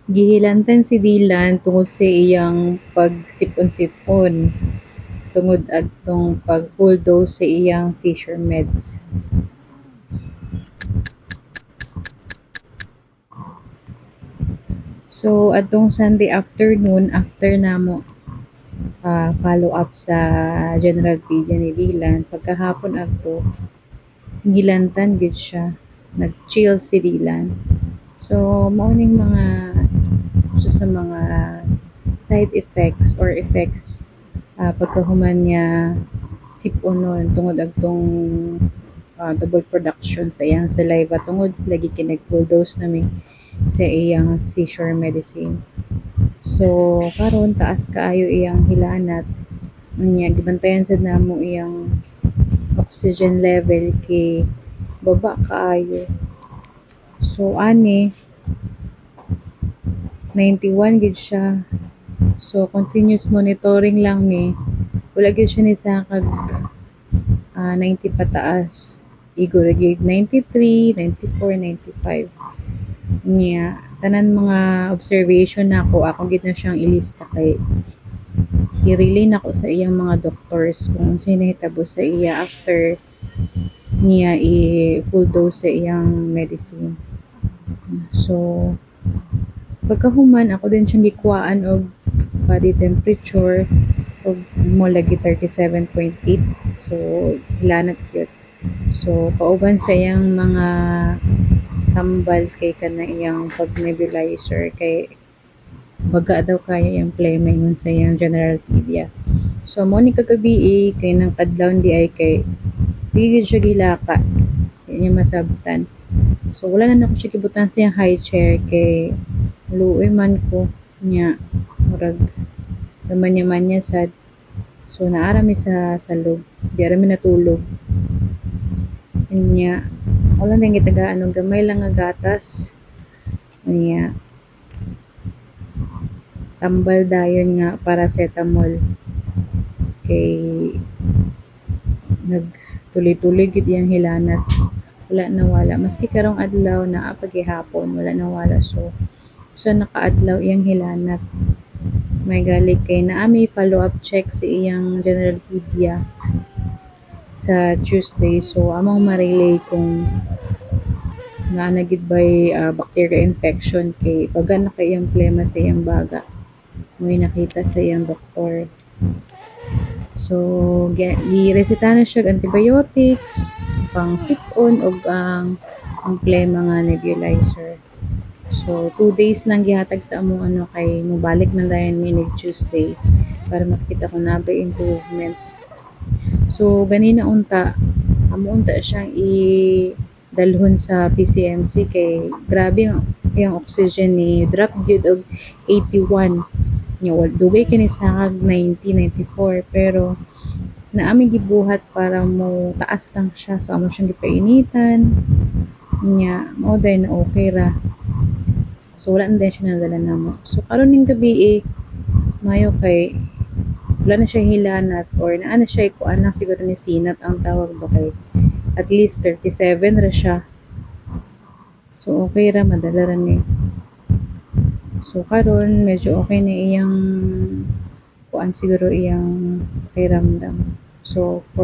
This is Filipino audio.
Gihilantan si Dylan tungod sa iyang pagsipon-sipon tungod adtong pag-overdose sa iyang seizure meds. So adtong Sunday afternoon after namo follow up sa general pedia ni Dylan, pagkahapon adto gilantan gid siya. Nag-chill si Dylan. So mao ning mga usa sa mga side effects or effects pagkahuman niya siponon tungod adtong double production sa iyang saliva tungod lagi kay nag-overdose nami sa iyang seizure medicine. So karon taas kaayo iyang hilanat unya gibantayan sad namo iyang oxygen level kay baba kaayo. So ani 91 gid siya. So continuous monitoring lang mi. Wala gid siya ni sa kag 90 pataas. Igo ra gyud 93, 94, 95. Nya tanan mga observation nako ako gid na siyang ilista kay i-relay nako sa iyang mga doctors kung unsay nahitabo sa iya after niya i-full dose sa iyang medicine. So pagkahuman ako din siyang gikuhaan og body temperature og mo lagi 37.8. So hilanat gyud. So kauban sa iyang mga tambal kay kana iyang pag nebulizer kay baga daw kaya iyang plema ingon sa iyang general pedia. So mo ni kagabi kay nang kadlawon di ay kay sige siya gilaka. Di niya masabtan. So wala na ako siya gibutan sa iyang high chair kay luoy man ko nya murag manya-manya sad. So naara mi sa salog. Di ara mi natulog. Nya wala na gitagaan og gamay lang nga gatas. Nya tambal dayon nga paracetamol kay nagtuloy-tuloy gid iyang hilanat. Wala nawala maski karong adlaw naa paghihapon wala nawala. So sa nakaadlaw iyang hilanat may galig kay naami follow up check sa iyang general pedia sa Tuesday. So among ma-relay kung nga na gid bay bacteria infection kay baga na kay iyang plema sa iyang baga. May nakita sa iyang doktor. So gi-reseta na siya antibiotics, pang sip-on ug ang plema nga nebulizer. So 2 days lang gihatag sa among ano kay mobalik na dayon mi Tuesday para makita kung nabay improvement. So ganina unta amo unta siyang dalhon sa PCMC kay grabe ang oxygen ni drop gyud og 81 nya dugay kini sa 90, 94 pero naami gibuhat para mo taas lang siya. So amo siyang gipainitan nya mao day na okay ra. So wala na din siya nadala namo. So karon ning gabi mayo kay wala na siya hilanat or naa na siya kuan lang siguro ni sinat ang tawag ba kay at least 37 ra siya. So okay ra madala ra ni. So karon medyo okay na iyang kuan siguro iyang pakiramdam. So for